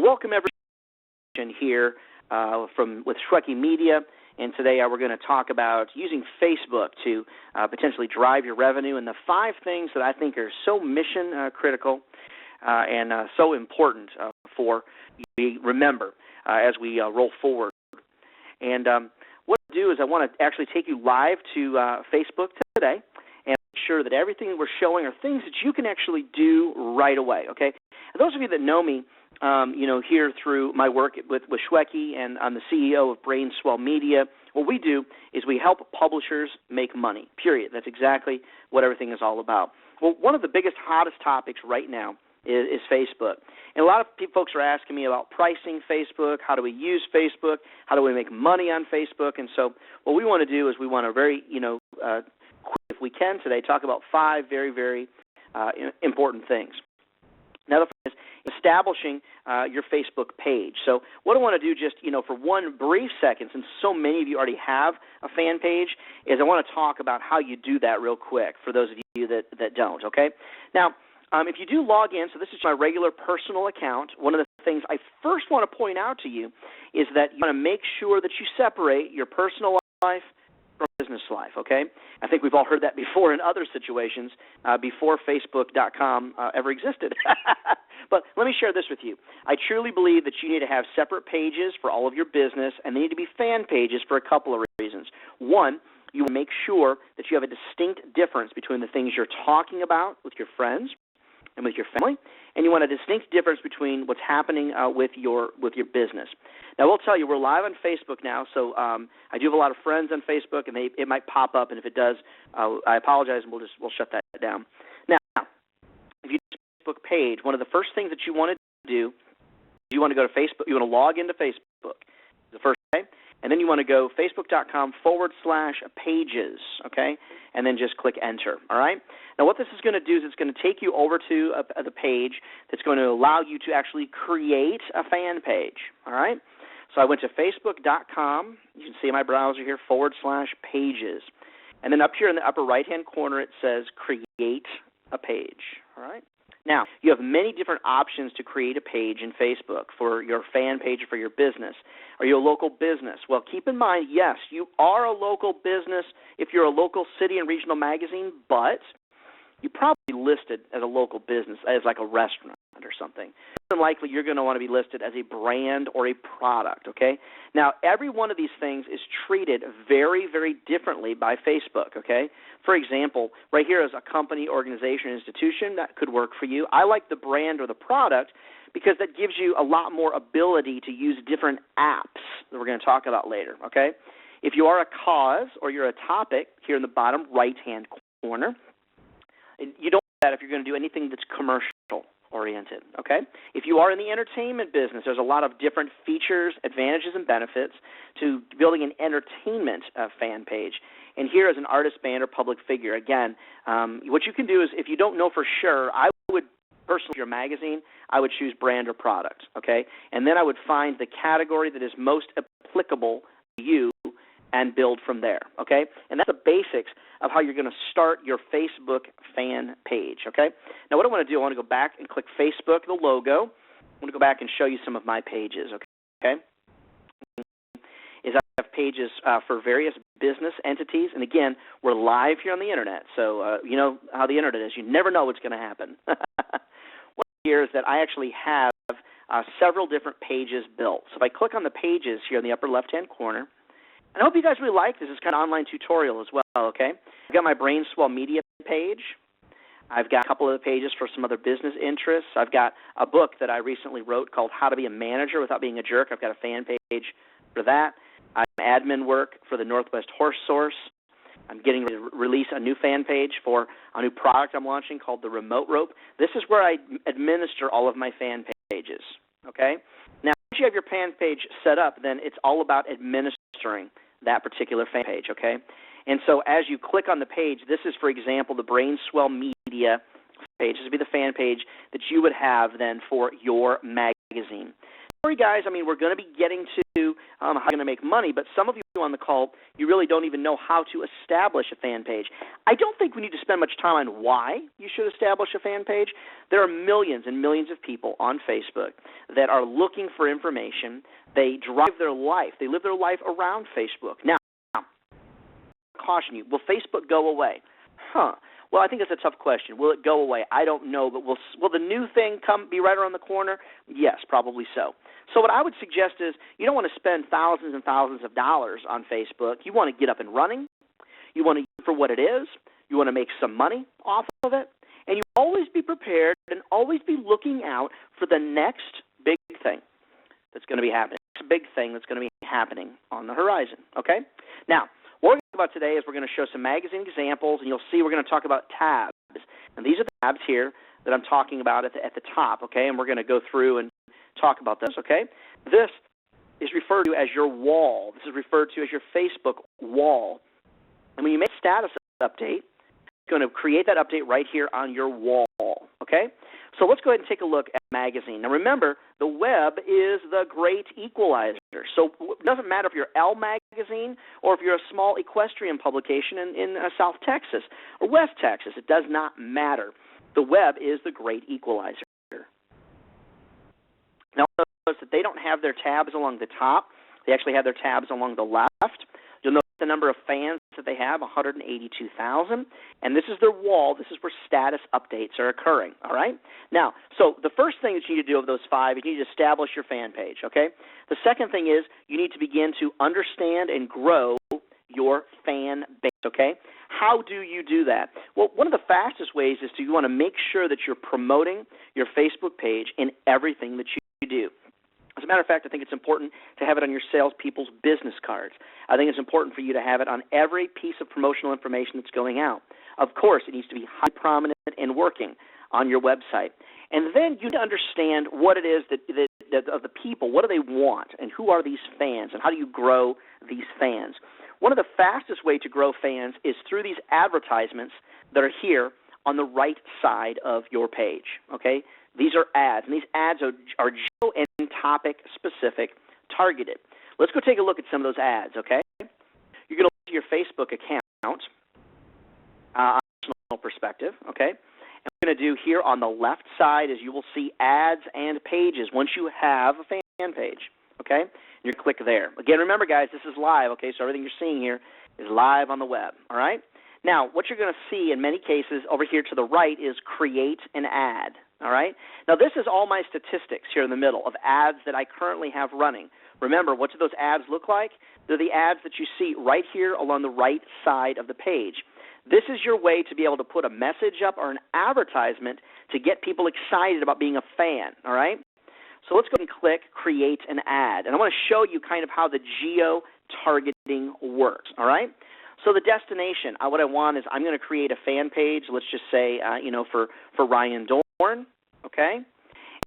Welcome everyone here with Shweiki Media, and today we're going to talk about using Facebook to potentially drive your revenue and the 5 things that I think are so mission critical and so important for you to remember as we roll forward. And what I do is I want to actually take you live to Facebook today and make sure that everything that we're showing are things that you can actually do right away, okay? And those of you that know me, here through my work with Shweiki, and I'm the CEO of Brainswell Media, what we do is we help publishers make money, period. That's exactly what everything is all about. Well, one of the biggest, hottest topics right now is Facebook. And a lot of folks are asking me about pricing Facebook, how do we use Facebook, how do we make money on Facebook. And so what we want to do is we want to very, quick, if we can today, talk about 5 very, very important things. Now, the first is establishing your Facebook page. So what I want to do just, for one brief second, since so many of you already have a fan page, is I want to talk about how you do that real quick for those of you that don't, okay? Now, if you do log in, so this is my regular personal account, one of the things I first want to point out to you is that you want to make sure that you separate your personal life from business life, okay? I think we've all heard that before in other situations before Facebook.com ever existed. But let me share this with you. I truly believe that you need to have separate pages for all of your business, and they need to be fan pages for a couple of reasons. One, you make sure that you have a distinct difference between the things you're talking about with your friends and with your family, and you want a distinct difference between what's happening with your business. Now, I will tell you, we're live on Facebook now, so I do have a lot of friends on Facebook, and it might pop up, and if it does, I apologize, and we'll shut that down. Now, if you do a Facebook page, one of the first things that you want to do, you want to go to Facebook, you want to log into Facebook, the first day, and then you want to go facebook.com/pages, okay, and then just click enter, all right? Now, what this is going to do is it's going to take you over to the page that's going to allow you to actually create a fan page, all right? So I went to facebook.com, you can see in my browser here, /pages. And then up here in the upper right-hand corner it says create a page, all right? Now, you have many different options to create a page in Facebook for your fan page or for your business. Are you a local business? Well, keep in mind, yes, you are a local business if you're a local city and regional magazine, but you probably listed as a local business, as like a restaurant or something. More than likely, you're going to want to be listed as a brand or a product, okay? Now, every one of these things is treated very, very differently by Facebook, okay? For example, right here is a company, organization, institution that could work for you. I like the brand or the product because that gives you a lot more ability to use different apps that we're going to talk about later, okay? If you are a cause or you're a topic, here in the bottom right-hand corner, you don't do that if you're going to do anything that's commercial-oriented, okay? If you are in the entertainment business, there's a lot of different features, advantages, and benefits to building an entertainment fan page. And here is an artist, band, or public figure. Again, what you can do is, if you don't know for sure, I would personally, your magazine, I would choose brand or product, okay? And then I would find the category that is most applicable to you and build from there, okay? And that's the basics of how you're going to start your Facebook fan page, okay? Now, what I want to do, I want to go back and click Facebook, the logo. I want to go back and show you some of my pages, okay? Is I have pages for various business entities, and again, we're live here on the Internet, so you know how the Internet is. You never know what's going to happen. One here is that I actually have several different pages built. So if I click on the pages here in the upper left-hand corner, and I hope you guys really like this. It's kind of an online tutorial as well, okay? I've got my Brainswell Media page. I've got a couple of pages for some other business interests. I've got a book that I recently wrote called How to Be a Manager Without Being a Jerk. I've got a fan page for that. I'm admin work for the Northwest Horse Source. I'm getting ready to release a new fan page for a new product I'm launching called the Remote Rope. This is where I administer all of my fan pages, okay? Now, once you have your fan page set up, then it's all about administering that particular fan page, okay? And so as you click on the page, this is, for example, the Brainswell Media page. This would be the fan page that you would have then for your magazine. worry, guys. I mean, we're going to be getting to how you're going to make money, but some of you on the call, you really don't even know how to establish a fan page. I don't think we need to spend much time on why you should establish a fan page. There are millions and millions of people on Facebook that are looking for information. They drive their life. They live their life around Facebook. Now, caution you, will Facebook go away? Well, I think that's a tough question. Will it go away? I don't know, but will the new thing be right around the corner? Yes, probably so. So what I would suggest is you don't want to spend thousands and thousands of dollars on Facebook. You want to get up and running. You want to use it for what it is. You want to make some money off of it. And you always be prepared and always be looking out for the next big thing that's going to be happening. Next big thing that's going to be happening on the horizon, okay? Now, what we're going to talk about today is we're going to show some magazine examples, and you'll see we're going to talk about tabs. And these are the tabs here that I'm talking about at the top, okay? And we're going to go through and talk about this, okay? This is referred to as your wall. This is referred to as your Facebook wall. And when you make a status update, it's going to create that update right here on your wall, okay? So let's go ahead and take a look at magazine. Now remember, the web is the great equalizer. So it doesn't matter if you're Elle magazine or if you're a small equestrian publication in South Texas or West Texas. It does not matter. The web is the great equalizer. Now notice that they don't have their tabs along the top. They actually have their tabs along the left. You'll notice the number of fans that they have, 182,000. And this is their wall. This is where status updates are occurring, all right? Now, so the first thing that you need to do of those five is you need to establish your fan page, okay? The second thing is you need to begin to understand and grow your fan base, okay? How do you do that? Well, one of the fastest ways is you want to make sure that you're promoting your Facebook page in everything that you do. As a matter of fact, I think it's important to have it on your salespeople's business cards. I think it's important for you to have it on every piece of promotional information that's going out. Of course, it needs to be highly prominent and working on your website. And then you need to understand what it is that of the people, what do they want, and who are these fans, and how do you grow these fans? One of the fastest ways to grow fans is through these advertisements that are here on the right side of your page, okay? These are ads, and these ads are geo and topic-specific targeted. Let's go take a look at some of those ads, okay? You're going to look at your Facebook account on a personal perspective, okay? And what we're going to do here on the left side is you will see ads and pages once you have a fan page, okay? And you click there. Again, remember, guys, this is live, okay? So everything you're seeing here is live on the web, all right? Now, what you're going to see in many cases over here to the right is create an ad. All right? Now, this is all my statistics here in the middle of ads that I currently have running. Remember, what do those ads look like? They're the ads that you see right here along the right side of the page. This is your way to be able to put a message up or an advertisement to get people excited about being a fan, all right? So let's go ahead and click Create an Ad. And I want to show you kind of how the geo-targeting works, all right? So the destination, what I want is I'm going to create a fan page, let's just say, for Ryan Dorn, okay?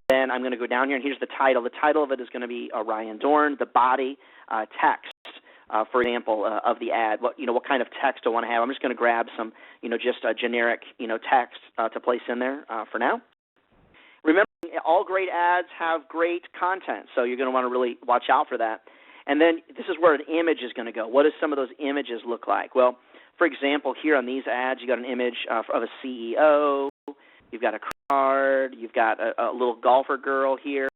Then I'm going to go down here, and here's the title. The title of it is going to be Ryan Dorn. The body text, for example, of the ad. What kind of text I want to have. I'm just going to grab some, just a generic, text to place in there for now. Remember, all great ads have great content, so you're going to want to really watch out for that. And then this is where an image is going to go. What do some of those images look like? Well, for example, here on these ads, you got an image of a CEO. You've got a card. You've got a little golfer girl here.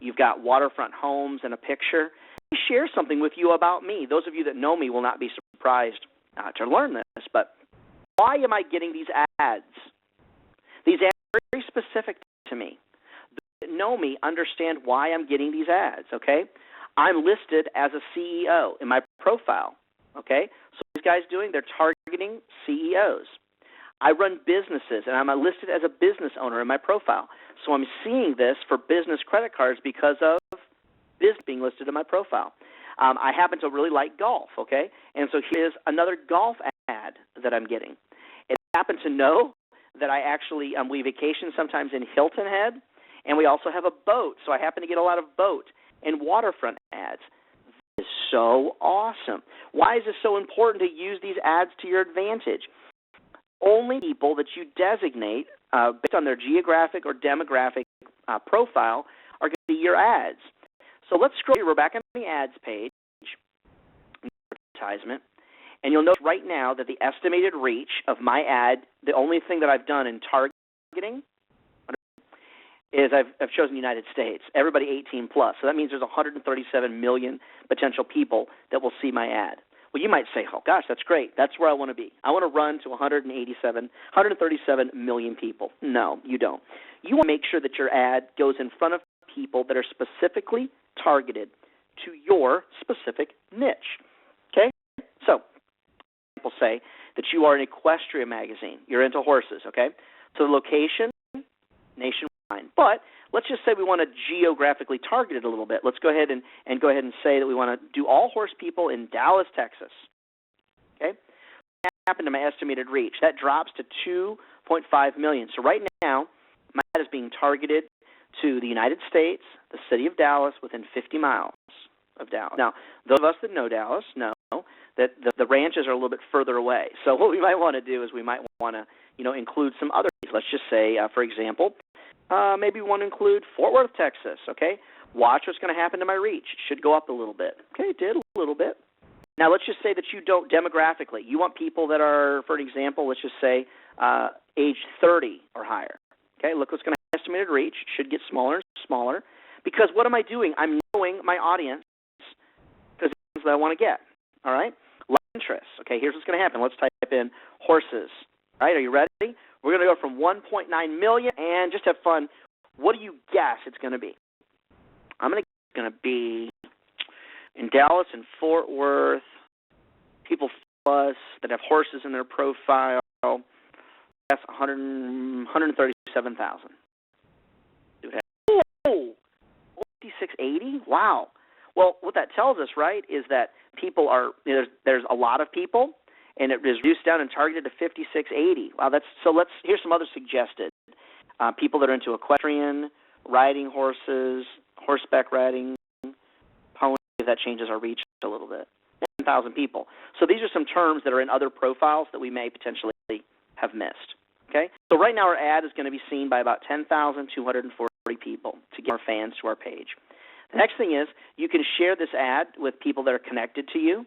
You've got waterfront homes and a picture. Let me share something with you about me. Those of you that know me will not be surprised to learn this, but why am I getting these ads? These ads are very specific to me. Those that know me understand why I'm getting these ads, okay? I'm listed as a CEO in my profile, okay? So what these guys doing? They're targeting CEOs. I run businesses, and I'm listed as a business owner in my profile. So I'm seeing this for business credit cards because of business being listed in my profile. I happen to really like golf, okay? And so here's another golf ad that I'm getting. And I happen to know that I actually we vacation sometimes in Hilton Head, and we also have a boat. So I happen to get a lot of boat and waterfront ads. This is so awesome. Why is it so important to use these ads to your advantage? Only people that you designate based on their geographic or demographic profile are going to see your ads. So let's scroll here. We're back on the ads page, advertisement, and you'll notice right now that the estimated reach of my ad, the only thing that I've done in targeting is I've chosen the United States, everybody 18 plus. So that means there's 137 million potential people that will see my ad. Well, you might say, oh, gosh, that's great. That's where I want to be. I want to run to 137 million people. No, you don't. You want to make sure that your ad goes in front of people that are specifically targeted to your specific niche. Okay? So people say that you are an equestrian magazine. You're into horses, okay? So the location, nationwide. But let's just say we want to geographically target it a little bit. Let's go ahead and say that we want to do all horse people in Dallas, Texas. Okay? What happened to my estimated reach? That drops to 2.5 million. So right now, my ad is being targeted to the United States, the city of Dallas, within 50 miles of Dallas. Now, those of us that know Dallas know that the ranches are a little bit further away. So what we might want to do is we might want to, include some other. Let's just say, for example, maybe we want to include Fort Worth, Texas. Okay, watch what's going to happen to my reach. It should go up a little bit. Okay, it did a little bit. Now let's just say that you don't demographically. You want people that are, for example, let's just say age 30 or higher. Okay, look what's going to estimated reach. It should get smaller and smaller because what am I doing? I'm knowing my audience because it's that I want to get. All right, like interests. Okay, here's what's going to happen. Let's type in horses. All right, are you ready? We're going to go from 1.9 million and just have fun. What do you guess it's going to be? I'm going to be in Dallas and Fort Worth, people plus that have horses in their profile. That's 137,000. Oh, 5680? Wow. Well, what that tells us, right, is that people are there's a lot of people, and it is reduced down and targeted to 5680. Wow, here's some other suggested people that are into equestrian, riding horses, horseback riding, ponies. That changes our reach a little bit. 10,000 people. So these are some terms that are in other profiles that we may potentially have missed. Okay. So right now our ad is going to be seen by about 10,240 people to get our fans to our page. The next thing is you can share this ad with people that are connected to you.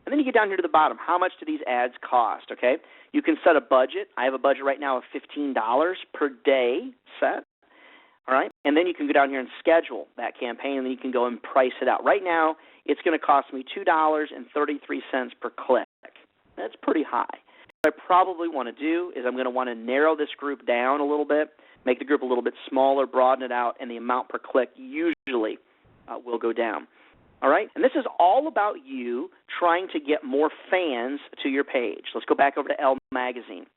And then you get down here to the bottom. How much do these ads cost, okay? You can set a budget. I have a budget right now of $15 per day set, all right? And then you can go down here and schedule that campaign, and then you can go and price it out. Right now, it's going to cost me $2.33 per click. That's pretty high. What I probably want to do is I'm going to want to narrow this group down a little bit, make the group a little bit smaller, broaden it out, and the amount per click usually will go down. All right? And this is all about you trying to get more fans to your page. Let's go back over to Elle Magazine.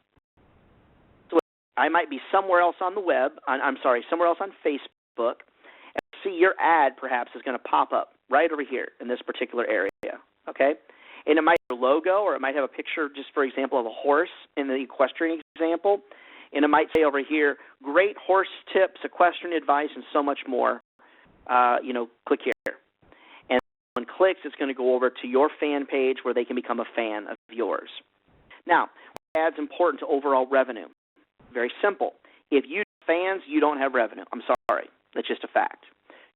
So I might be somewhere else on the web, somewhere else on Facebook, and see your ad perhaps is going to pop up right over here in this particular area, okay? And it might have a logo, or it might have a picture, just for example, of a horse in the equestrian example, and it might say over here, great horse tips, equestrian advice, and so much more. Click here. And when it clicks, it's going to go over to your fan page where they can become a fan of yours. Now, ads important to overall revenue. Very simple. If you have fans, you don't have revenue. I'm sorry. That's just a fact.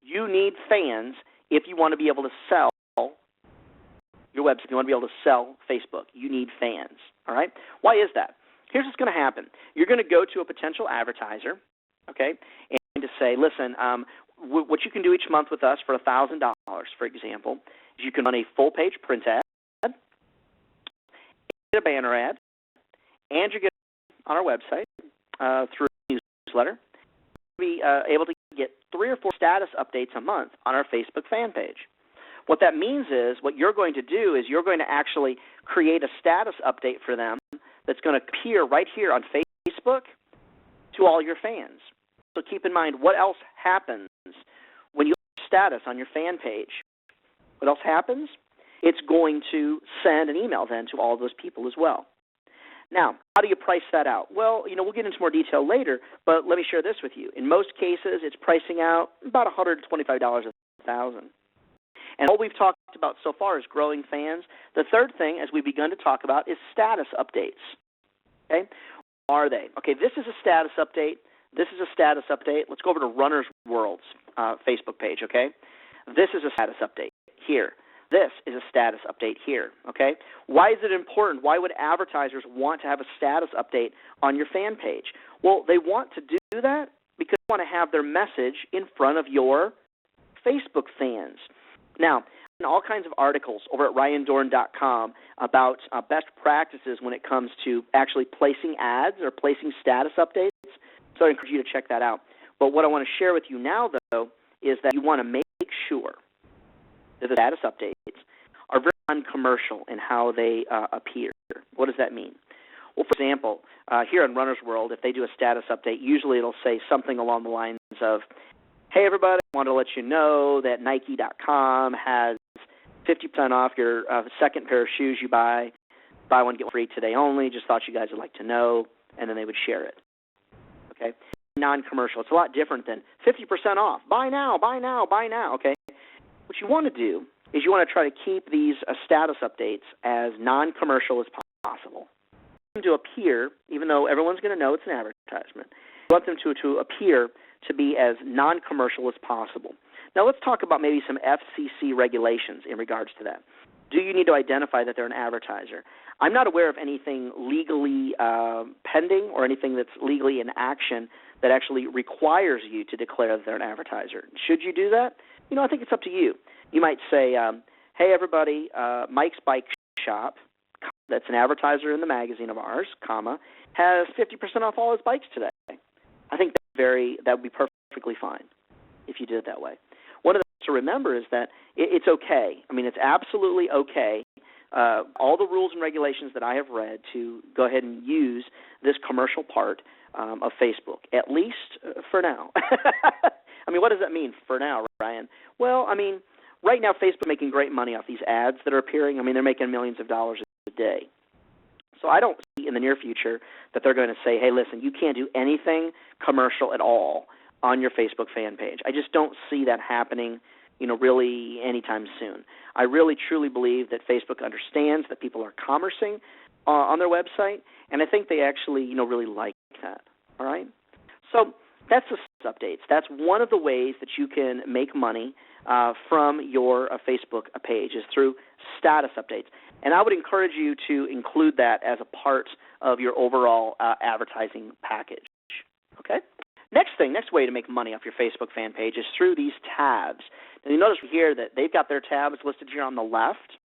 You need fans if you want to be able to sell your website. If you want to be able to sell Facebook, you need fans. All right? Why is that? Here's what's going to happen. You're going to go to a potential advertiser, okay, and to say, listen, what you can do each month with us for $1,000, for example, is you can run a full-page print ad, a banner ad, and you're going to on our website through a newsletter. You'll be able to get 3 or 4 status updates a month on our Facebook fan page. What that means is what you're going to do is you're going to actually create a status update for them that's going to appear right here on Facebook to all your fans. So keep in mind what else happens when you have status on your fan page. What else happens? It's going to send an email then to all those people as well. Now, how do you price that out? Well, we'll get into more detail later, but let me share this with you. In most cases, it's pricing out about $125 a thousand. And what we've talked about so far is growing fans. The third thing, as we've begun to talk about, is status updates. Okay? What are they? Okay, this is a status update. This is a status update. Let's go over to Runner's World's Facebook page, okay? This is a status update here. This is a status update here, okay? Why is it important? Why would advertisers want to have a status update on your fan page? Well, they want to do that because they want to have their message in front of your Facebook fans. Now, in all kinds of articles over at ryandorn.com about best practices when it comes to actually placing ads or placing status updates, so I encourage you to check that out. But what I want to share with you now, though, is that you want to make sure that the status updates are very non-commercial in how they appear. What does that mean? Well, for example, here in Runner's World, if they do a status update, usually it'll say something along the lines of, hey, everybody, I want to let you know that Nike.com has 50% off your second pair of shoes you buy. Buy one, get one free today only. Just thought you guys would like to know, and then they would share it. Okay? Non-commercial. It's a lot different than 50% off. Buy now, buy now, buy now. Okay? What you want to do is you want to try to keep these status updates as non-commercial as possible. You want them to appear, even though everyone's going to know it's an advertisement, you want them to appear to be as non-commercial as possible. Now let's talk about maybe some FCC regulations in regards to that. Do you need to identify that they're an advertiser? I'm not aware of anything legally pending or anything that's legally in action that actually requires you to declare that they're an advertiser. Should you do that? You know, I think it's up to you. You might say, hey, everybody, Mike's Bike Shop, that's an advertiser in the magazine of ours, comma, has 50% off all his bikes today. I think that would be perfectly fine if you did it that way. One of the things to remember is that it's okay. I mean, it's absolutely okay, all the rules and regulations that I have read, to go ahead and use this commercial part of Facebook, at least for now. I mean, what does that mean for now, Ryan? Well, I mean, right now Facebook is making great money off these ads that are appearing. I mean, they're making millions of dollars a day. So I don't see in the near future that they're going to say, hey, listen, you can't do anything commercial at all on your Facebook fan page. I just don't see that happening, really anytime soon. I really, truly believe that Facebook understands that people are commercing on their website, and I think they actually, really like that, all right? So that's the updates. That's one of the ways that you can make money from your Facebook page, is through status updates. And I would encourage you to include that as a part of your overall advertising package. Okay? Next way to make money off your Facebook fan page is through these tabs. Now you notice here that they've got their tabs listed here on the left.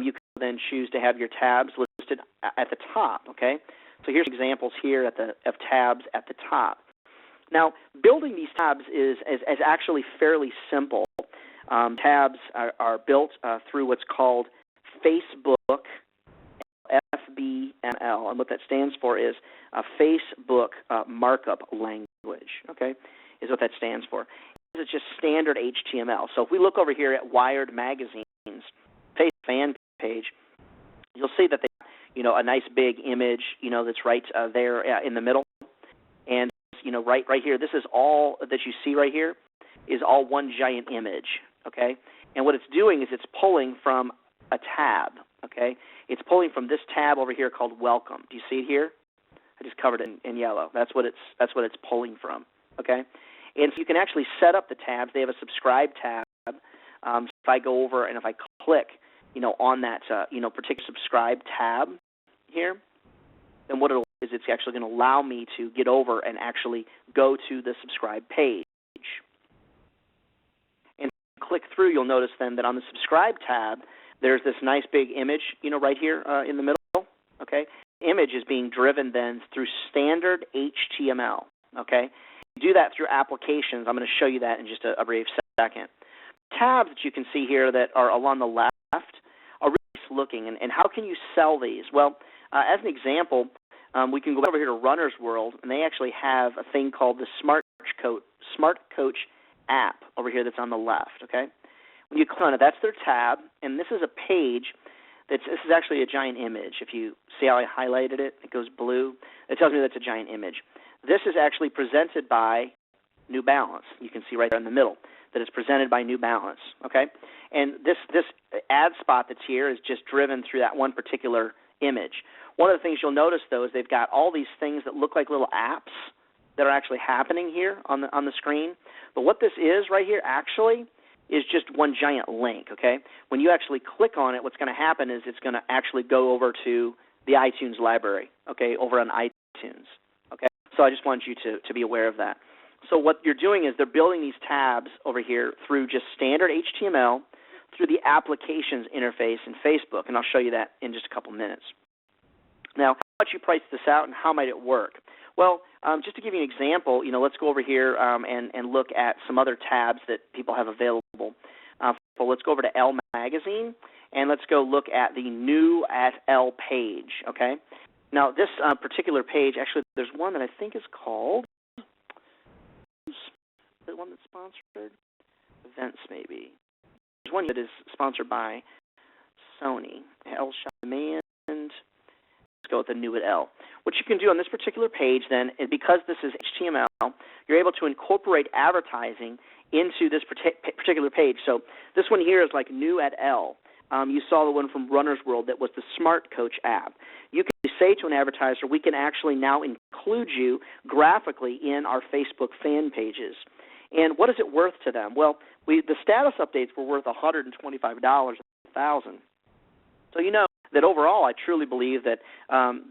You can then choose to have your tabs listed at the top. Okay? So here's examples here of tabs at the top. Now, building these tabs is actually fairly simple. Tabs are built through what's called Facebook FBML, and what that stands for is Facebook Markup Language, okay, is what that stands for. It's just standard HTML. So if we look over here at Wired Magazine's Facebook fan page, you'll see that they have, a nice big image, that's right there in the middle. And, right here, this is all that you see right here is all one giant image, okay? And what it's doing is it's pulling from a tab, okay? It's pulling from this tab over here called Welcome. Do you see it here? I just covered it in yellow. That's what it's pulling from, okay? And so you can actually set up the tabs. They have a subscribe tab. So if I go over and if I click, on that, particular subscribe tab here, then what it'll is it's actually going to allow me to get over and actually go to the subscribe page. And click through, you'll notice then that on the subscribe tab, there's this nice big image, right here in the middle, okay? The image is being driven then through standard HTML, okay? You do that through applications. I'm going to show you that in just a brief second. Tabs that you can see here that are along the left are really nice looking, and how can you sell these? Well, as an example, we can go over here to Runner's World, and they actually have a thing called the Smart Coach app over here that's on the left, okay? When you click on it, that's their tab, and this is a page this is actually a giant image. If you see how I highlighted it, it goes blue. It tells me that's a giant image. This is actually presented by New Balance. You can see right there in the middle that it's presented by New Balance, okay? And this ad spot that's here is just driven through that one particular image. One of the things you'll notice, though, is they've got all these things that look like little apps that are actually happening here on the screen. But what this is right here actually is just one giant link, okay? When you actually click on it, what's going to happen is it's going to actually go over to the iTunes library, okay, over on iTunes, okay? So I just want you to be aware of that. So what you're doing is they're building these tabs over here through just standard HTML through the applications interface in Facebook, and I'll show you that in just a couple minutes. Now, how much you price this out and how might it work? Well, just to give you an example, let's go over here and look at some other tabs that people have available. So let's go over to L Magazine, and let's go look at the New at L page, okay? Now, this particular page, actually, there's one that I think is called, the one that's sponsored? Events, maybe. There's one that is sponsored by Sony, L Shop Demand. Let's go with the New at L. What you can do on this particular page, then, is because this is HTML, you're able to incorporate advertising into this particular page. So this one here is like New at L. You saw the one from Runner's World that was the Smart Coach app. You can say to an advertiser, we can actually now include you graphically in our Facebook fan pages. And what is it worth to them? Well, the status updates were worth $125 a thousand. So you know that overall I truly believe that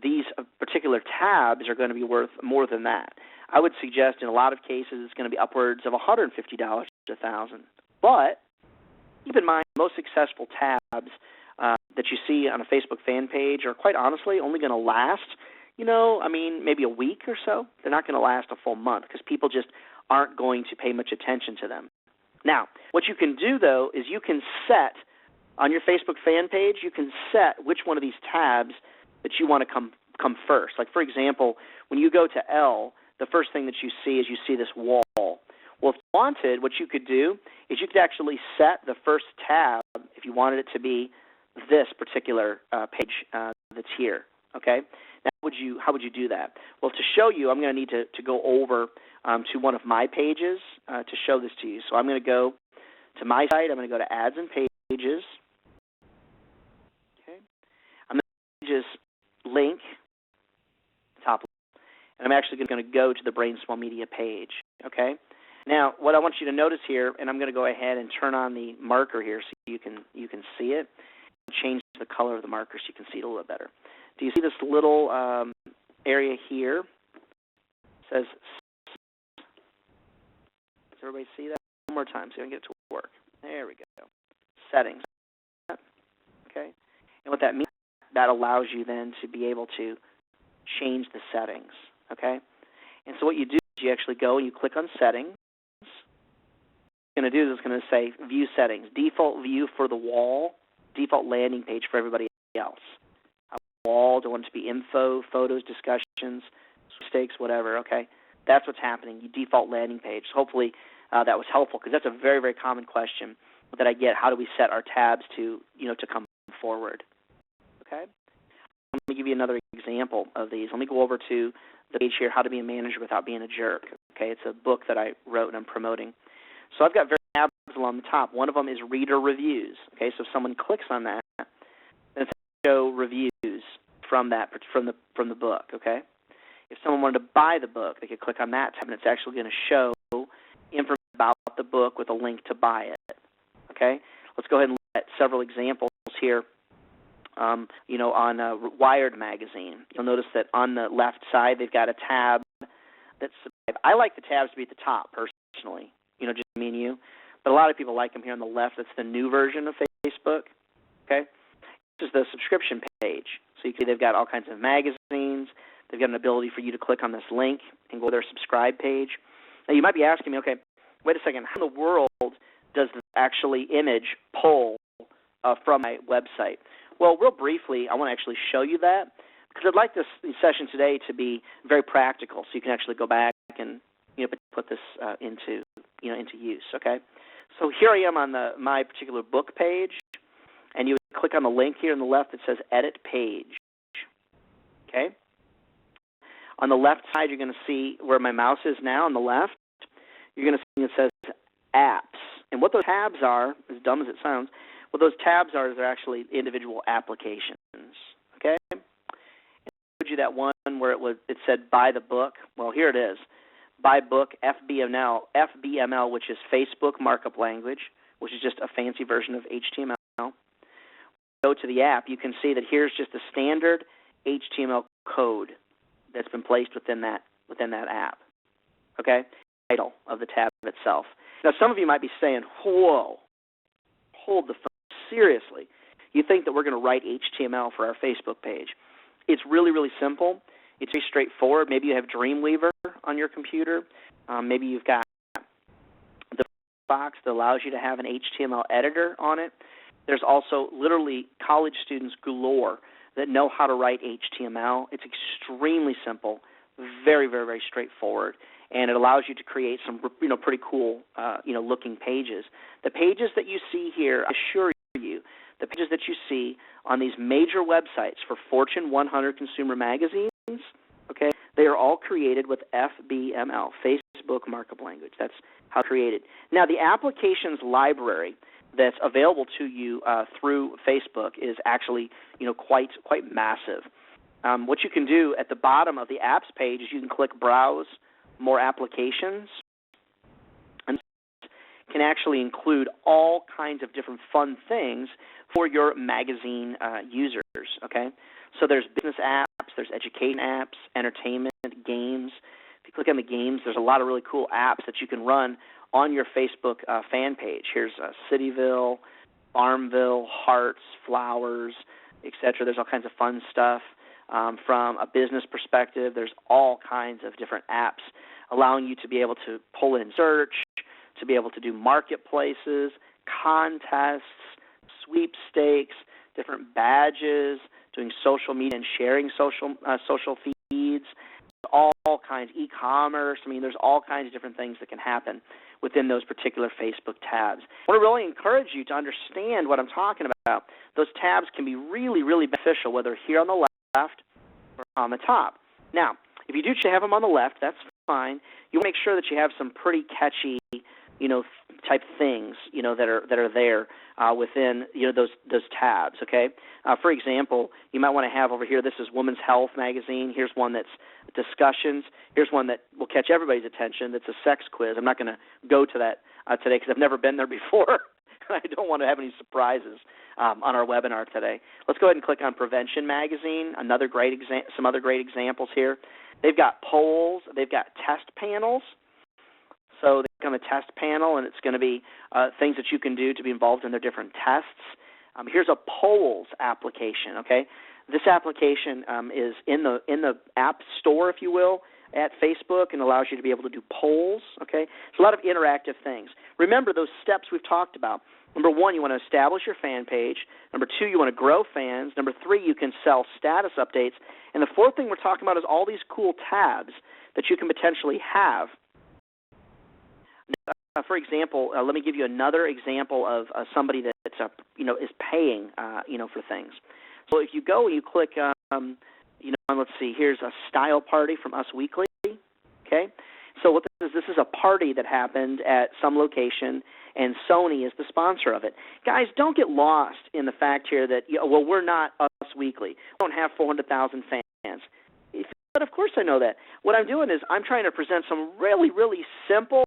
these particular tabs are going to be worth more than that. I would suggest in a lot of cases it's going to be upwards of $150 a thousand. But keep in mind, most successful tabs that you see on a Facebook fan page are quite honestly only going to last, maybe a week or so. They're not going to last a full month because people just aren't going to pay much attention to them. Now, what you can do, though, is you can set on your Facebook fan page, you can set which one of these tabs that you want to come first. Like, for example, when you go to L, the first thing that you see is you see this wall. Well, if you wanted, what you could do is you could actually set the first tab, if you wanted it to be this particular page that's here, okay? Now, how would you do that? Well, to show you, I'm going to need to go over to one of my pages to show this to you. So I'm going to go to my site. I'm going to go to Ads and Pages. Okay. I'm going to just link top, and I'm actually going to go to the Brain Small Media page. Okay. Now, what I want you to notice here, and I'm going to go ahead and turn on the marker here so you can see it. Change the color of the marker so you can see it a little bit better. Do you see this little area here? It says, does everybody see that? One more time so I can get it to work. There we go. Settings. Okay. And what that means, that allows you then to be able to change the settings. Okay. And so what you do is you actually go and you click on Settings. What it's going to do is it's going to say View Settings. Default view for the wall. Default landing page for everybody else. A wall, don't want it to be info, photos, discussions, mistakes, whatever, okay? That's what's happening. You default landing page. So hopefully that was helpful because that's a very, very common question that I get. How do we set our tabs to come forward? Okay? Let me give you another example of these. Let me go over to the page here, How to Be a Manager Without Being a Jerk. Okay, it's a book that I wrote and I'm promoting. So I've got various tabs along the top. One of them is Reader Reviews. Okay, so if someone clicks on that, then it's going to show reviews from the book. Okay, if someone wanted to buy the book, they could click on that tab, and it's actually going to show information about the book with a link to buy it. Okay, let's go ahead and look at several examples here. On Wired magazine, you'll notice that on the left side they've got a tab that's. I like the tabs to be at the top personally. Just me and you. But a lot of people like them here on the left. That's the new version of Facebook. Okay, this is the subscription page. So you can see they've got all kinds of magazines. They've got an ability for you to click on this link and go to their subscribe page. Now you might be asking me, okay, wait a second, how in the world does this actually image pull from my website? Well, real briefly, I want to actually show you that because I'd like this session today to be very practical, so you can actually go back and put this into use. Okay, so here I am on my particular book page, and you would click on the link here on the left that says Edit Page. Okay, on the left side you're going to see where my mouse is now. On the left, you're going to see it says Apps, and what those tabs are, as dumb as it sounds. What those tabs are is they're actually individual applications, okay? And I showed you that one where it said buy the book. Well, here it is. Buy book, FBML, which is Facebook Markup language, which is just a fancy version of HTML. Go to the app, you can see that here's just the standard HTML code that's been placed within that app. Okay? Title of the tab itself. Now, some of you might be saying, whoa, hold the phone. Seriously, you think that we're going to write HTML for our Facebook page? It's really, really simple. It's very straightforward. Maybe you have Dreamweaver on your computer. Maybe you've got the box that allows you to have an HTML editor on it. There's also literally college students galore that know how to write HTML. It's extremely simple, very, very, very straightforward, and it allows you to create some pretty cool looking pages. The pages that you see here, I assure you, the pages that you see on these major websites for Fortune 100 consumer magazines, okay, they are all created with FBML, Facebook Markup Language. That's how created. Now, the applications library that's available to you through Facebook is actually, quite massive. What you can do at the bottom of the apps page is you can click Browse More Applications, and can actually include all kinds of different fun things for your magazine users. Okay, so there's business apps, there's education apps, entertainment, games. If you click on the games, there's a lot of really cool apps that you can run on your Facebook fan page. Here's Cityville, Farmville, Hearts, Flowers, etc. There's all kinds of fun stuff. From a business perspective, there's all kinds of different apps allowing you to be able to pull in search, to be able to do marketplaces, contests, sweepstakes, different badges, doing social media and sharing social feeds, all kinds, e-commerce. I mean, there's all kinds of different things that can happen within those particular Facebook tabs. I want to really encourage you to understand what I'm talking about. Those tabs can be really, really beneficial, whether here on the left or on the top. Now, if you do have them on the left, that's fine. You want to make sure that you have some pretty catchy, type things, that are there within, those tabs. Okay. For example, you might want to have over here. This is Women's Health magazine. Here's one that's discussions. Here's one that will catch everybody's attention. That's a sex quiz. I'm not going to go to that today because I've never been there before. I don't want to have any surprises on our webinar today. Let's go ahead and click on Prevention magazine. Some other great examples here. They've got polls. They've got test panels. So they become a test panel, and it's going to be things that you can do to be involved in their different tests. Here's a polls application. Okay, this application is in the app store, if you will, at Facebook, and allows you to be able to do polls. Okay, it's a lot of interactive things. Remember those steps we've talked about. Number one, you want to establish your fan page. Number two, you want to grow fans. Number three, you can sell status updates. And the fourth thing we're talking about is all these cool tabs that you can potentially have. For example, let me give you another example of somebody that's is paying for things. So if you go and you click let's see, here's a style party from Us Weekly. Okay, so what this is a party that happened at some location, and Sony is the sponsor of it. Guys, don't get lost in the fact here that we're not Us Weekly. We don't have 400,000 fans. But of course I know that. What I'm doing is I'm trying to present some really, really simple,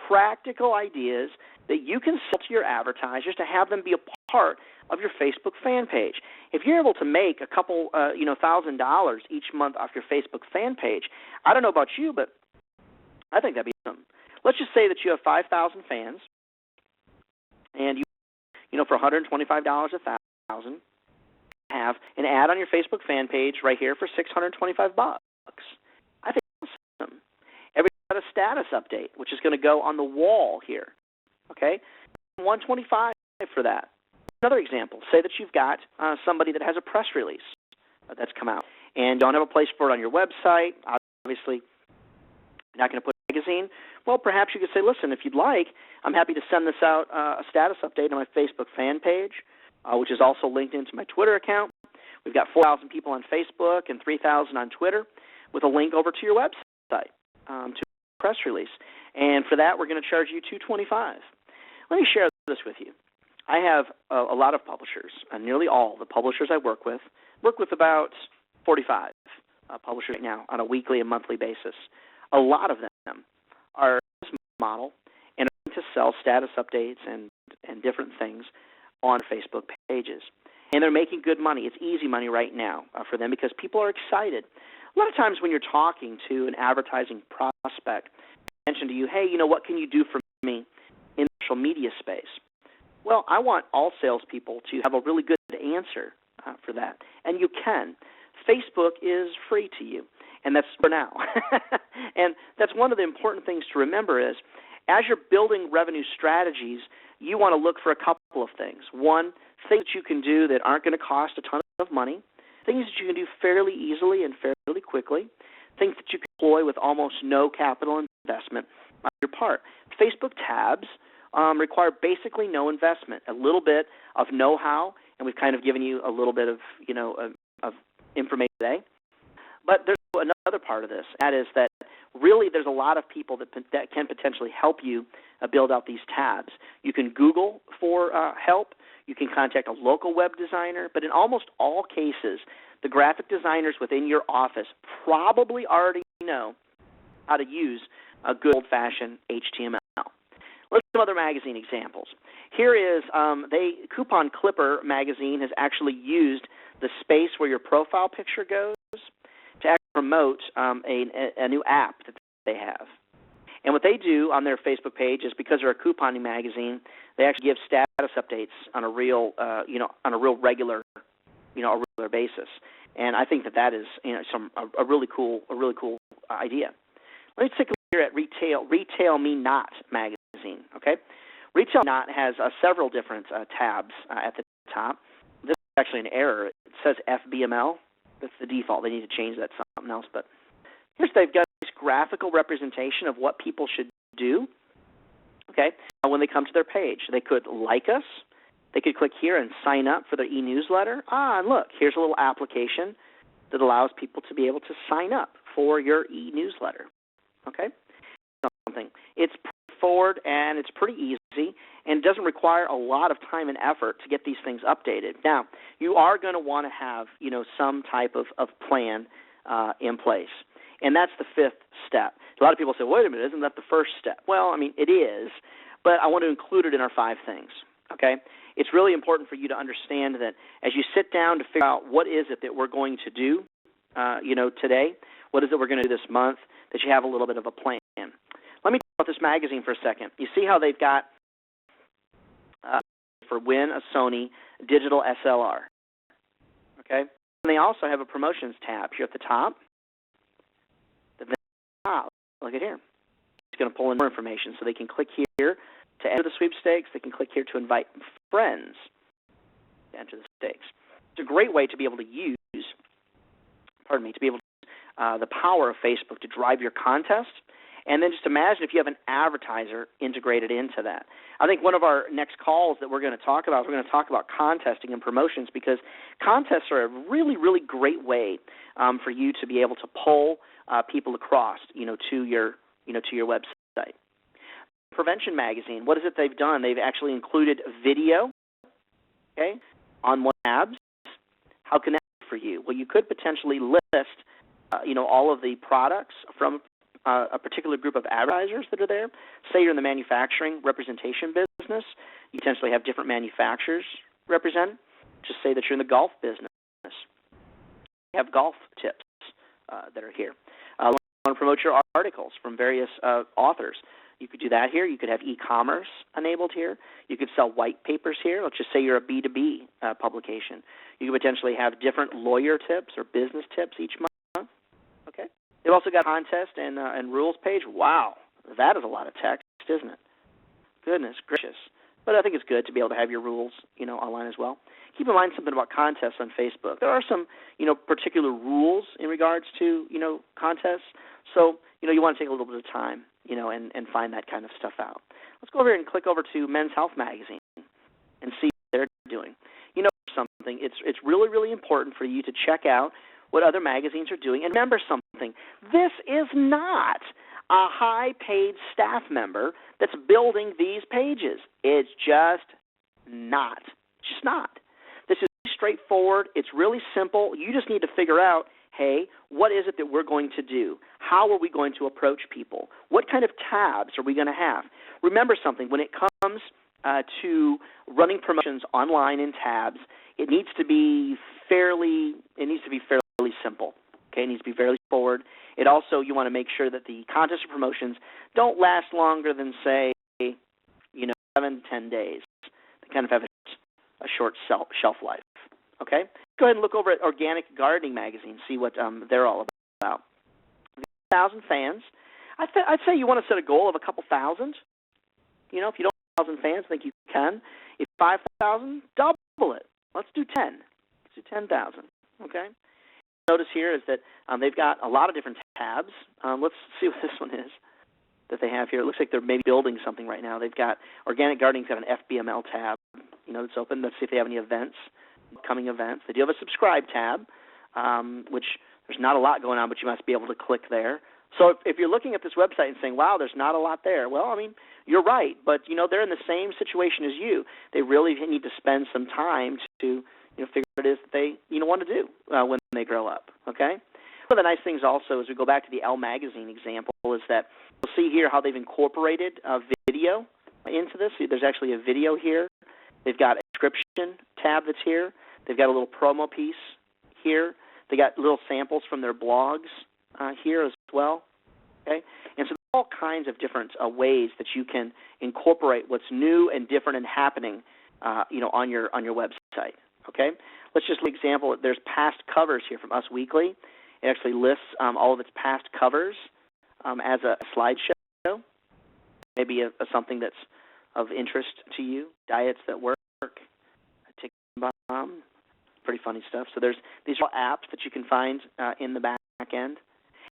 practical ideas that you can sell to your advertisers to have them be a part of your Facebook fan page. If you're able to make a couple, $1,000 each month off your Facebook fan page, I don't know about you, but I think that'd be awesome. Let's just say that you have 5,000 fans, and for $125 $1,000. Have an ad on your Facebook fan page right here for $625. I think that's awesome. Every got a status update, which is going to go on the wall here. Okay, $125 for that. Another example: say that you've got somebody that has a press release that's come out, and don't have a place for it on your website. Obviously, you're not going to put a magazine. Well, perhaps you could say, listen, if you'd like, I'm happy to send this out a status update on my Facebook fan page. Which is also linked into my Twitter account. We've got 4,000 people on Facebook and 3,000 on Twitter with a link over to your website to a press release. And for that, we're going to charge you $225. Let me share this with you. I have a lot of publishers, nearly all the publishers I work with about 45 publishers right now on a weekly and monthly basis. A lot of them are this model and are going to sell status updates and and different things on Facebook pages. And they're making good money. It's easy money right now for them because people are excited. A lot of times when you're talking to an advertising prospect, they mention to you, hey, what can you do for me in the social media space? Well, I want all salespeople to have a really good answer for that, and you can. Facebook is free to you, and that's for now. And that's one of the important things to remember is as you're building revenue strategies, you want to look for a couple of things. One, things that you can do that aren't going to cost a ton of money, things that you can do fairly easily and fairly quickly, things that you can deploy with almost no capital investment on your part. Facebook tabs require basically no investment, a little bit of know-how, and we've kind of given you a little bit of, of information today. But there's another part of this, and that is that really there's a lot of people that can potentially help you build out these tabs. You can Google for help. You can contact a local web designer, but in almost all cases, the graphic designers within your office probably already know how to use a good old-fashioned HTML. Let's look at some other magazine examples. Here is Coupon Clipper magazine has actually used the space where your profile picture goes to actually promote a new app that they have. And what they do on their Facebook page is because they're a couponing magazine, they actually give status updates on a real, regular basis. And I think that is, a really cool idea. Let me take a look here at Retail Me Not magazine. Okay, Retail Me Not has several different tabs at the top. This is actually an error. It says FBML. That's the default. They need to change that to something else. But they've got this graphical representation of what people should do. Okay, when they come to their page, they could like us. They could click here and sign up for their e-newsletter. And look, here's a little application that allows people to be able to sign up for your e-newsletter. Okay, it's forward and it's pretty easy and doesn't require a lot of time and effort to get these things updated. Now, you are going to want to have some type of plan in place, and that's the fifth step. A lot of people say, wait a minute, isn't that the first step? Well, it is, but I want to include it in our 5 things. Okay, it's really important for you to understand that as you sit down to figure out what is it that we're going to do, today, what is it we're going to do this month, that you have a little bit of a plan. Let me talk about this magazine for a second. You see how they've got for Win a Sony Digital SLR. Okay, and they also have a promotions tab here at the top. Look at here. It's going to pull in more information, so they can click here to enter the sweepstakes. They can click here to invite friends to enter the stakes. It's a great way to be able to use, the power of Facebook to drive your contest. And then just imagine if you have an advertiser integrated into that. I think one of our next calls that we're going to talk about contesting and promotions, because contests are a really, really great way for you to be able to pull people across, to your website. Prevention magazine, what is it they've done? They've actually included video, okay, on one tabs. How can that be for you? Well, you could potentially list, all of the products from a particular group of advertisers that are there. Say you're in the manufacturing representation business, you potentially have different manufacturers represented. Just say that you're in the golf business. You have golf tips that are here. You want to promote your articles from various authors. You could do that here. You could have e-commerce enabled here. You could sell white papers here. Let's just say you're a B2B publication. You could potentially have different lawyer tips or business tips each month. Okay. They've also got a contest and rules page. Wow, that is a lot of text, isn't it? Goodness gracious. But I think it's good to be able to have your rules, online as well. Keep in mind something about contests on Facebook. There are some, particular rules in regards to, contests. So, you want to take a little bit of time, and find that kind of stuff out. Let's go over here and click over to Men's Health Magazine and see what they're doing. Something, it's really, really important for you to check out what other magazines are doing. And remember something, this is not a high-paid staff member that's building these pages. It's just not. It's just not. This is straightforward. It's really simple. You just need to figure out, hey, what is it that we're going to do? How are we going to approach people? What kind of tabs are we going to have? Remember something, when it comes to running promotions online in tabs, it needs to be fairly simple. Okay, it needs to be fairly forward. It also, you want to make sure that the contests or promotions don't last longer than, say, 7 to 10 days. They kind of have a short shelf life. Okay, go ahead and look over at Organic Gardening Magazine, see what they're all about. 1,000 fans. I'd say you want to set a goal of a couple thousand. If you don't have 1,000 fans, I think you can. If 5,000, double it. Let's do 10. Let's do 10,000. Okay. Notice here is that they've got a lot of different tabs. Let's see what this one is that they have here. It looks like they're maybe building something right now. They've got Organic Gardening's got an FBML tab, that's open. Let's see if they have any events, upcoming events. They do have a subscribe tab, which there's not a lot going on, but you must be able to click there. So if you're looking at this website and saying, wow, there's not a lot there, well, you're right, but, they're in the same situation as you. They really need to spend some time to, figure out what it is that they, want to do when they grow up, okay? One of the nice things also, as we go back to the Elle Magazine example, is that you'll see here how they've incorporated video into this. There's actually a video here. They've got a description tab that's here. They've got a little promo piece here. They got little samples from their blogs here as well. Okay, and so there's all kinds of different ways that you can incorporate what's new and different and happening, on your website. Okay, let's just look at an example. There's past covers here from Us Weekly. It actually lists all of its past covers as a slideshow. Maybe something that's of interest to you. Diets that work. Tick bomb. Pretty funny stuff. So these are all apps that you can find in the back end.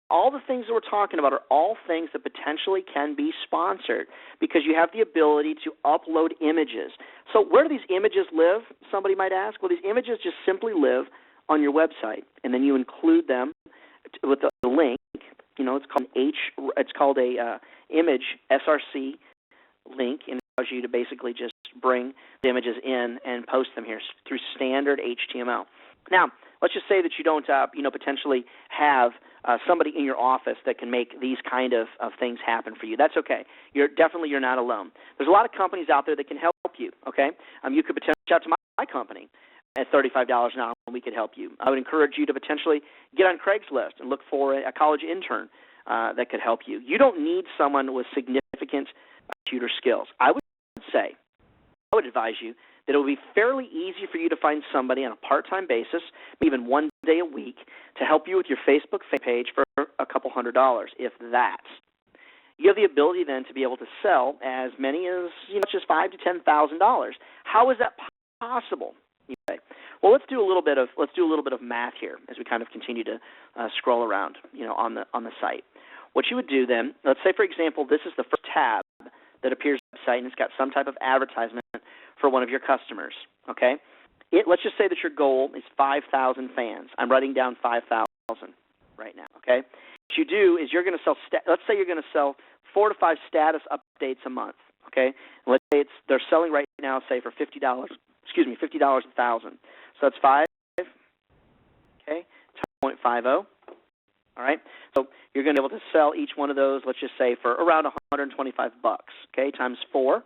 All the things that we're talking about are all things that potentially can be sponsored because you have the ability to upload images. So where do these images live, somebody might ask? Well, these images just simply live on your website, and then you include them with the link. It's called a image SRC link, and it allows you to basically just bring the images in and post them here through standard HTML. Now, let's just say that you don't, potentially have somebody in your office that can make these kind of things happen for you. That's okay. You're not alone. There's a lot of companies out there that can help you. Okay, you could potentially reach out to my company at $35 an hour, and we could help you. I would encourage you to potentially get on Craigslist and look for a college intern that could help you. You don't need someone with significant computer skills. I would advise you that it will be fairly easy for you to find somebody on a part-time basis, even one day a week, to help you with your Facebook page for a couple $100, if that. You have the ability then to be able to sell as many as just $5,000 to $10,000. How is that possible? You say. Well, let's do a little bit of math here as we kind of continue to scroll around, on the site. What you would do then, let's say for example, this is the first tab that appears on the site, and it's got some type of advertisement for one of your customers, okay? Let's just say that your goal is 5,000 fans. I'm writing down 5,000 right now, okay? What you do is you're going to sell, let's say you're going to sell 4 to 5 status updates a month, okay? And let's say they're selling right now, say for $50 a thousand. So that's 5, okay, 0.50. All right, so you're going to be able to sell each one of those, let's just say, for around $125, okay, times 4.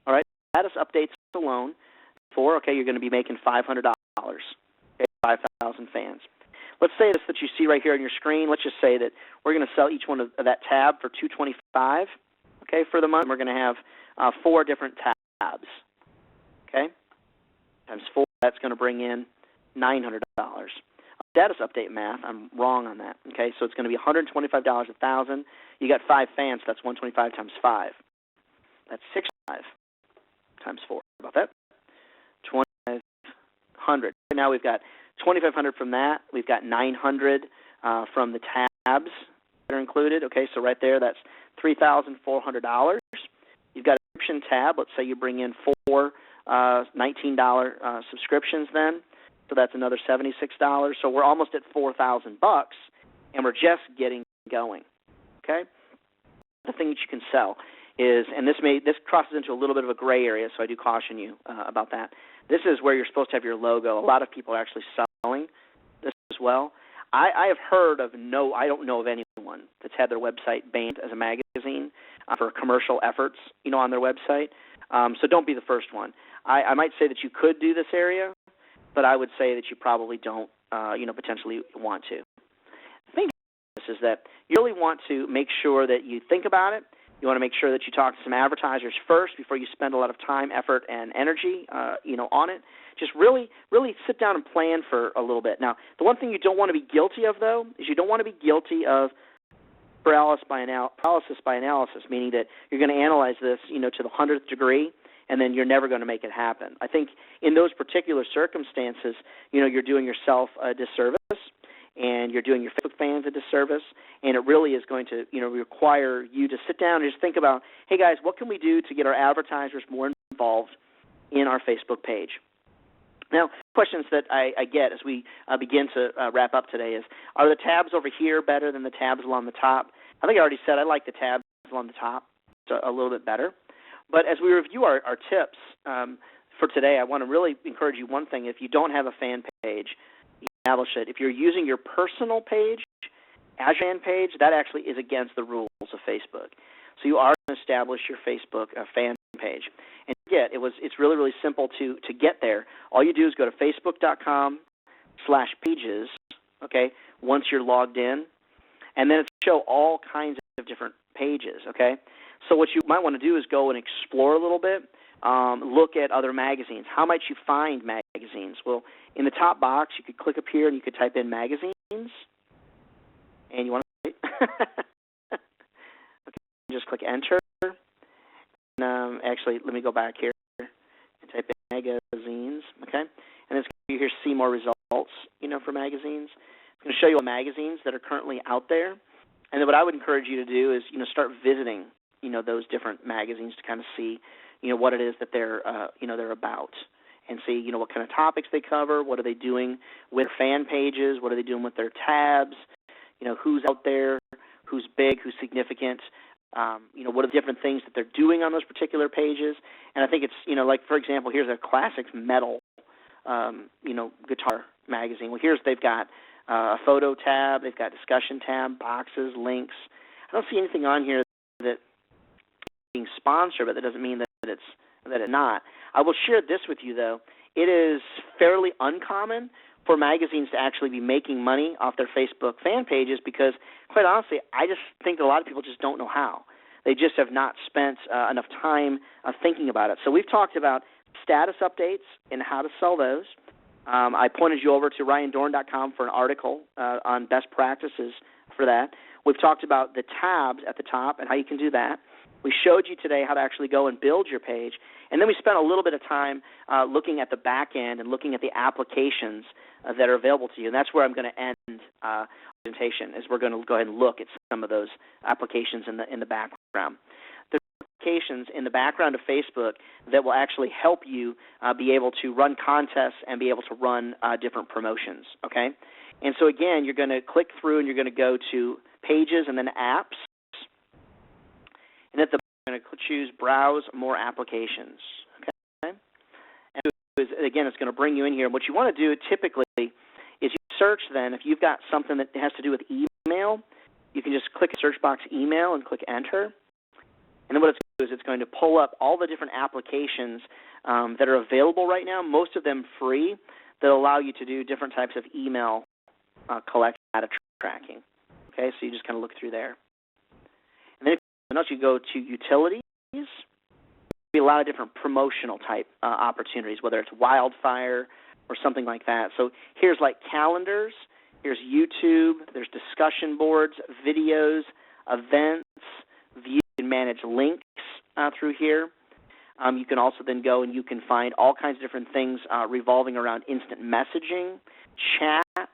All right, status updates alone, 4, okay, you're going to be making $500, okay, 5,000 fans. Let's say this that you see right here on your screen. Let's just say that we're going to sell each one of that tab for $225, okay, for the month. We're going to have 4 different tabs, okay, times 4. That's going to bring in $900. Status update math, I'm wrong on that. Okay, so it's going to be $125 a thousand. You got 5 fans, so that's 125 times 5. That's 605 times 4. How about that? 2,500. Now we've got 2,500 from that. We've got 900 from the tabs that are included. Okay, so right there, that's $3,400. You've got a subscription tab. Let's say you bring in 4 $19 subscriptions then. So that's another $76. So we're almost at $4,000, and we're just getting going. Okay. The thing that you can sell is, and this crosses into a little bit of a gray area, so I do caution you about that. This is where you're supposed to have your logo. A lot of people are actually selling this as well. I have heard of I don't know of anyone that's had their website banned as a magazine for commercial efforts, on their website. So don't be the first one. I might say that you could do this area, but I would say that you probably don't, potentially want to. The thing is that you really want to make sure that you think about it. You want to make sure that you talk to some advertisers first before you spend a lot of time, effort, and energy, on it. Just really, really sit down and plan for a little bit. Now, the one thing you don't want to be guilty of, though, is you don't want to be guilty of paralysis by analysis, meaning that you're going to analyze this, to the 100th degree, and then you're never going to make it happen. I think in those particular circumstances, you're doing yourself a disservice, and you're doing your Facebook fans a disservice, and it really is going to, require you to sit down and just think about, hey guys, what can we do to get our advertisers more involved in our Facebook page? Now, questions that I get as we begin to wrap up today is, are the tabs over here better than the tabs along the top? I think I already said I like the tabs along the top. It's a little bit better. But as we review our tips for today, I want to really encourage you one thing. If you don't have a fan page, establish it. If you're using your personal page as your fan page, that actually is against the rules of Facebook. So you are going to establish your Facebook fan page. And it's really, really simple to get there. All you do is go to facebook.com/pages, okay, once you're logged in, and then it'll show all kinds of different pages, okay? So what you might want to do is go and explore a little bit, look at other magazines. How might you find magazines? Well, in the top box, you could click up here and you could type in magazines, and you want to okay, just click enter. And, actually, let me go back here and type in magazines, okay? And it's going to here see more results, for magazines. It's going to show you all magazines that are currently out there. And then what I would encourage you to do is, start visiting, those different magazines to kind of see, what it is that they're, they're about, and see, what kind of topics they cover, what are they doing with fan pages, what are they doing with their tabs, who's out there, who's big, who's significant, what are the different things that they're doing on those particular pages. And I think it's, like, for example, here's a classic metal, guitar magazine. Well, they've got a photo tab, they've got discussion tab, boxes, links. I don't see anything on here that being sponsored, but that doesn't mean that it's not. I will share this with you, though. It is fairly uncommon for magazines to actually be making money off their Facebook fan pages because, quite honestly, I just think that a lot of people just don't know how. They just have not spent enough time thinking about it. So we've talked about status updates and how to sell those. I pointed you over to ryandorn.com for an article on best practices for that. We've talked about the tabs at the top and how you can do that. We showed you today how to actually go and build your page. And then we spent a little bit of time looking at the back end and looking at the applications that are available to you. And that's where I'm going to end the presentation, is we're going to go ahead and look at some of those applications in the background. There's applications in the background of Facebook that will actually help you be able to run contests and be able to run different promotions, okay? And so, again, you're going to click through and you're going to go to Pages and then Apps. And at the bottom, you're going to choose Browse More Applications. Okay? And again, it's going to bring you in here. And what you want to do typically is you search then. If you've got something that has to do with email, you can just click the search box Email and click Enter. And then what it's going to do is it's going to pull up all the different applications that are available right now, most of them free, that allow you to do different types of email collection data tracking. Okay, so you just kind of look through there. And then you go to Utilities. There'll be a lot of different promotional type opportunities, whether it's wildfire or something like that. So here's like calendars, here's YouTube, there's discussion boards, videos, events, you can manage links through here. You can also then go and you can find all kinds of different things revolving around instant messaging, chat.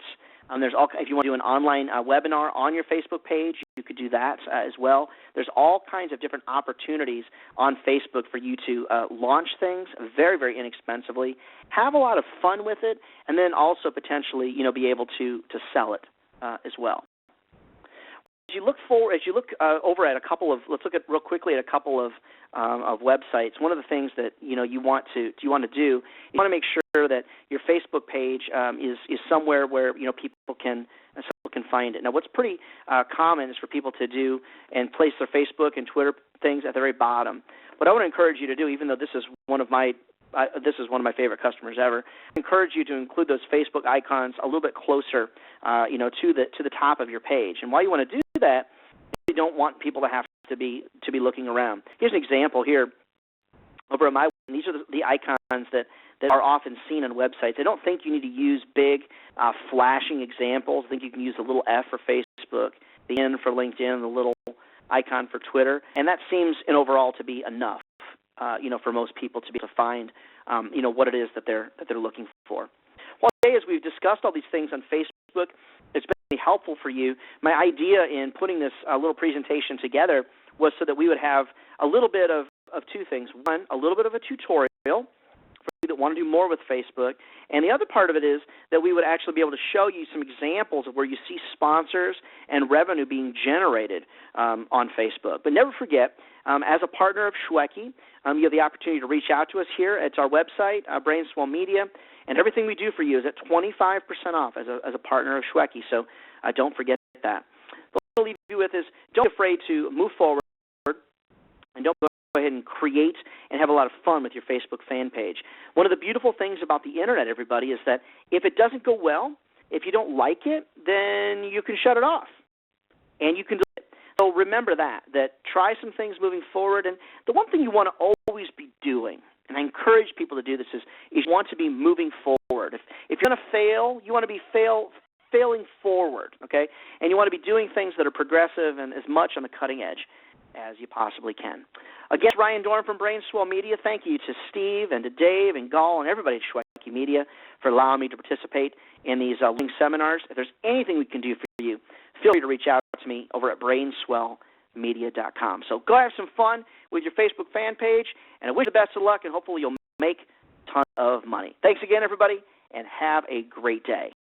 There's all, if you want to do an online webinar on your Facebook page, you could do that as well. There's all kinds of different opportunities on Facebook for you to launch things very, very inexpensively, have a lot of fun with it, and then also potentially, be able to sell it as well. What you look over at a couple of, let's look at real quickly at a couple of websites. One of the things that you want to do, you want to make sure that your Facebook page is somewhere where people can find it. Now, what's pretty common is for people to do and place their Facebook and Twitter things at the very bottom. What I want to encourage you to do, even though this is one of my favorite customers ever, I encourage you to include those Facebook icons a little bit closer, to the top of your page. And why you want to do that, you don't want people to have to be looking around. Here's an example here over at my. These are the icons that are often seen on websites. I don't think you need to use big, flashing examples. I think you can use the little F for Facebook, the N for LinkedIn, the little icon for Twitter, and that seems, in overall, to be enough. For most people to be able to find, what it is that they're looking for. Well, today, as we've discussed all these things on Facebook, it's been really helpful for you. My idea in putting this little presentation together was so that we would have a little bit of two things. One, a little bit of a tutorial for you that want to do more with Facebook, and the other part of it is that we would actually be able to show you some examples of where you see sponsors and revenue being generated on Facebook. But never forget, as a partner of Shweiki, you have the opportunity to reach out to us here at our website, Brainswell Media, and everything we do for you is at 25% off as a partner of Shweiki, so don't forget that. What I'll leave you with is don't be afraid to move forward, and don't go ahead and create and have a lot of fun with your Facebook fan page. One of the beautiful things about the Internet, everybody, is that if it doesn't go well, if you don't like it, then you can shut it off, and you can do it. So remember that try some things moving forward. And the one thing you want to always be doing, and I encourage people to do this, is you want to be moving forward. If you're going to fail, you want to be failing forward, okay? And you want to be doing things that are progressive and as much on the cutting edge as you possibly can. Again, Ryan Dorn from Brainswell Media. Thank you to Steve and to Dave and Gall and everybody at Shweiki Media for allowing me to participate in these link seminars. If there's anything we can do for you, feel free to reach out to me over at brainswellmedia.com. So go have some fun with your Facebook fan page, and I wish you the best of luck, and hopefully you'll make a ton of money. Thanks again, everybody, and have a great day.